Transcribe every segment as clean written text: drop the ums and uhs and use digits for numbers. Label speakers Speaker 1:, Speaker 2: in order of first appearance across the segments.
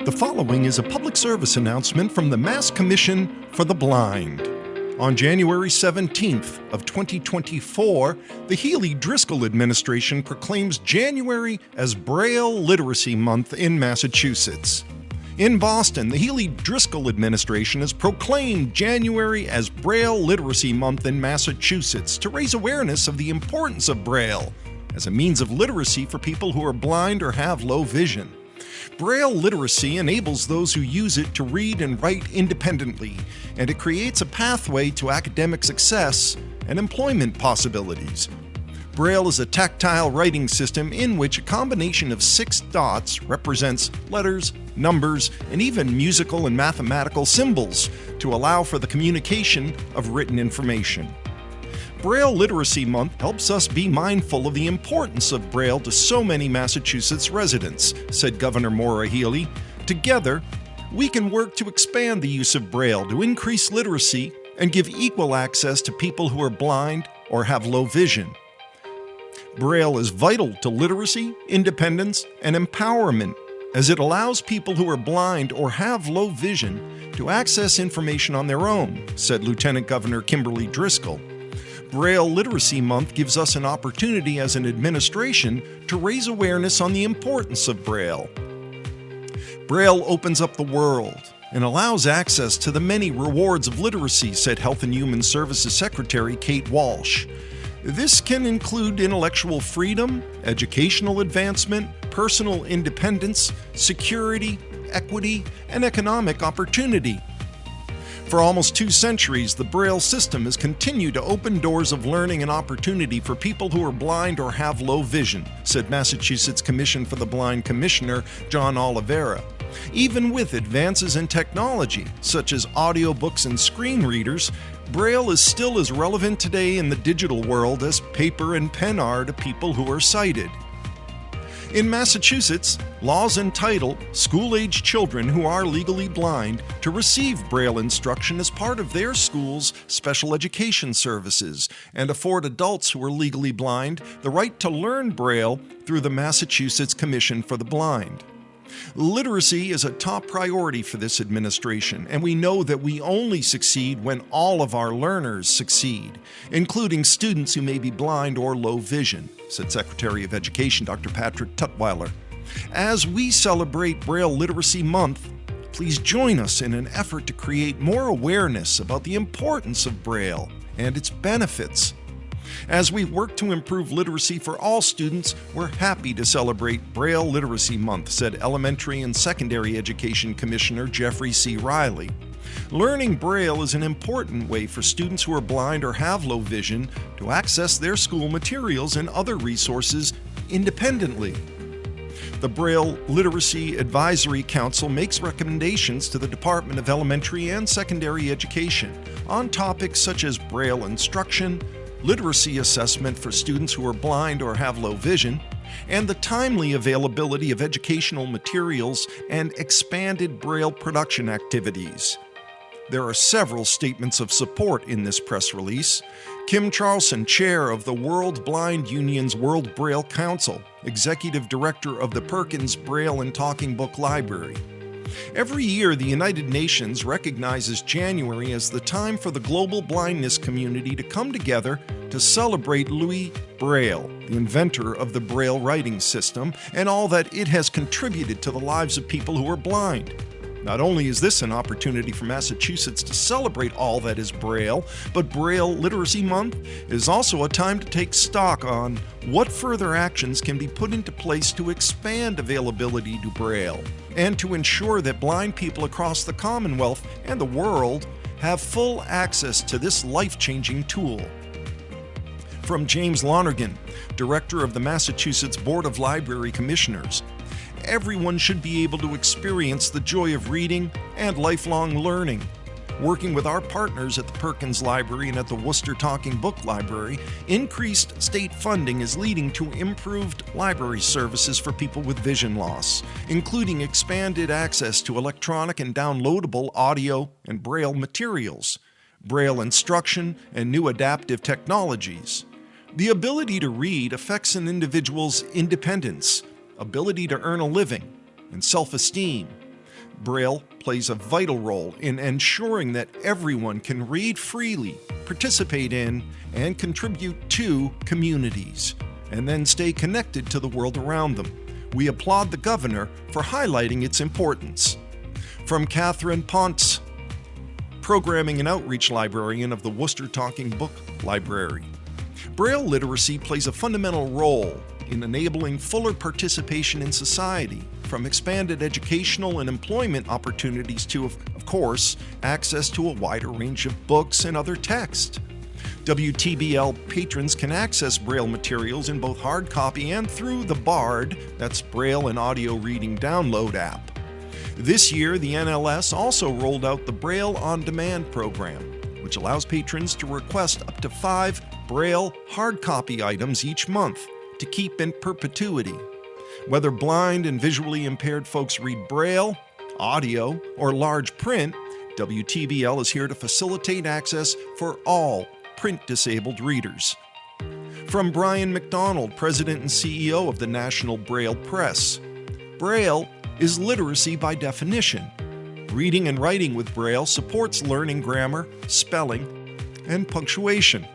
Speaker 1: The following is a public service announcement from the Mass Commission for the Blind. On January 17th of 2024, the Healey-Driscoll administration proclaims January as Braille Literacy Month in Massachusetts. In Boston, the Healey-Driscoll administration has proclaimed January as Braille Literacy Month in Massachusetts to raise awareness of the importance of Braille as a means of literacy for people who are blind or have low vision. Braille literacy enables those who use it to read and write independently, and it creates a pathway to academic success and employment possibilities. Braille is a tactile writing system in which a combination of 6 dots represents letters, numbers, and even musical and mathematical symbols to allow for the communication of written information. Braille Literacy Month helps us be mindful of the importance of Braille to so many Massachusetts residents, said Governor Healey. Together, we can work to expand the use of Braille to increase literacy and give equal access to people who are blind or have low vision. Braille is vital to literacy, independence, and empowerment, as it allows people who are blind or have low vision to access information on their own, said Lieutenant Governor Kimberly Driscoll. Braille Literacy Month gives us an opportunity as an administration to raise awareness on the importance of Braille. Braille opens up the world and allows access to the many rewards of literacy, said Health and Human Services Secretary Kate Walsh. This can include intellectual freedom, educational advancement, personal independence, security, equity, and economic opportunity. For almost 2 centuries, the Braille system has continued to open doors of learning and opportunity for people who are blind or have low vision, said Massachusetts Commission for the Blind Commissioner John Oliveira. Even with advances in technology, such as audiobooks and screen readers, Braille is still as relevant today in the digital world as paper and pen are to people who are sighted. In Massachusetts, laws entitle school-age children who are legally blind to receive Braille instruction as part of their school's special education services and afford adults who are legally blind the right to learn Braille through the Massachusetts Commission for the Blind. Literacy is a top priority for this administration, and we know that we only succeed when all of our learners succeed, including students who may be blind or low vision, said Secretary of Education Dr. Patrick Tutwiler. As we celebrate Braille Literacy Month, please join us in an effort to create more awareness about the importance of Braille and its benefits. As we work to improve literacy for all students, we're happy to celebrate Braille Literacy Month, said Elementary and Secondary Education Commissioner Jeffrey C. Riley. Learning Braille is an important way for students who are blind or have low vision to access their school materials and other resources independently. The Braille Literacy Advisory Council makes recommendations to the Department of Elementary and Secondary Education on topics such as Braille instruction, literacy assessment for students who are blind or have low vision, and the timely availability of educational materials and expanded Braille production activities. There are several statements of support in this press release. Kim Charlson, chair of the World Blind Union's World Braille Council, executive director of the Perkins Braille and Talking Book Library. Every year, the United Nations recognizes January as the time for the global blindness community to come together to celebrate Louis Braille, the inventor of the Braille writing system, and all that it has contributed to the lives of people who are blind. Not only is this an opportunity for Massachusetts to celebrate all that is Braille, but Braille Literacy Month is also a time to take stock on what further actions can be put into place to expand availability to Braille and to ensure that blind people across the Commonwealth and the world have full access to this life-changing tool. From James Lonergan, Director of the Massachusetts Board of Library Commissioners, everyone should be able to experience the joy of reading and lifelong learning. Working with our partners at the Perkins Library and at the Worcester Talking Book Library, increased state funding is leading to improved library services for people with vision loss, including expanded access to electronic and downloadable audio and Braille materials, Braille instruction, and new adaptive technologies. The ability to read affects an individual's independence, ability to earn a living, and self-esteem. Braille plays a vital role in ensuring that everyone can read freely, participate in, and contribute to communities, and then stay connected to the world around them. We applaud the Governor for highlighting its importance. From Catherine Ponce, Programming and Outreach Librarian of the Worcester Talking Book Library. Braille literacy plays a fundamental role in enabling fuller participation in society, from expanded educational and employment opportunities to, of course, access to a wider range of books and other text. WTBL patrons can access Braille materials in both hard copy and through the BARD, that's Braille and Audio Reading Download app. This year, the NLS also rolled out the Braille On Demand program, which allows patrons to request up to 5 Braille hard copy items each month to keep in perpetuity. Whether blind and visually impaired folks read Braille, audio, or large print, WTBL is here to facilitate access for all print-disabled readers. From Brian McDonald, President and CEO of the National Braille Press, Braille is literacy by definition. Reading and writing with Braille supports learning grammar, spelling, and punctuation.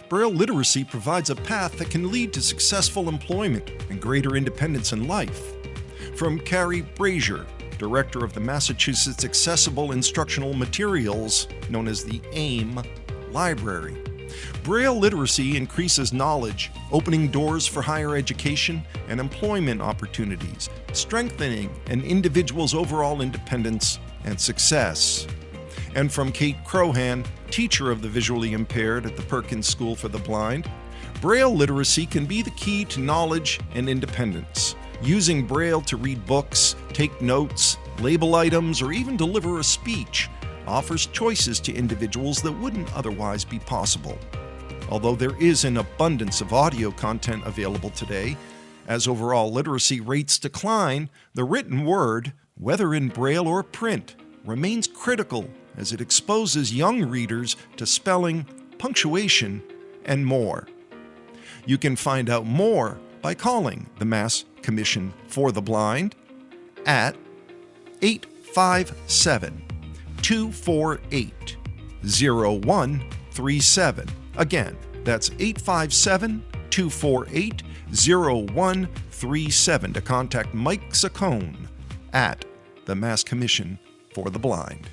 Speaker 1: Braille literacy provides a path that can lead to successful employment and greater independence in life. From Carrie Brazier, Director of the Massachusetts Accessible Instructional Materials, known as the AIM Library. Braille literacy increases knowledge, opening doors for higher education and employment opportunities, strengthening an individual's overall independence and success. And from Kate Crohan, teacher of the visually impaired at the Perkins School for the Blind, Braille literacy can be the key to knowledge and independence. Using Braille to read books, take notes, label items, or even deliver a speech offers choices to individuals that wouldn't otherwise be possible. Although there is an abundance of audio content available today, as overall literacy rates decline, the written word, whether in Braille or print, remains critical as it exposes young readers to spelling, punctuation, and more. You can find out more by calling the Mass Commission for the Blind at 857-248-0137. Again, that's 857-248-0137 to contact Mike Saccone at the Mass Commission for the Blind.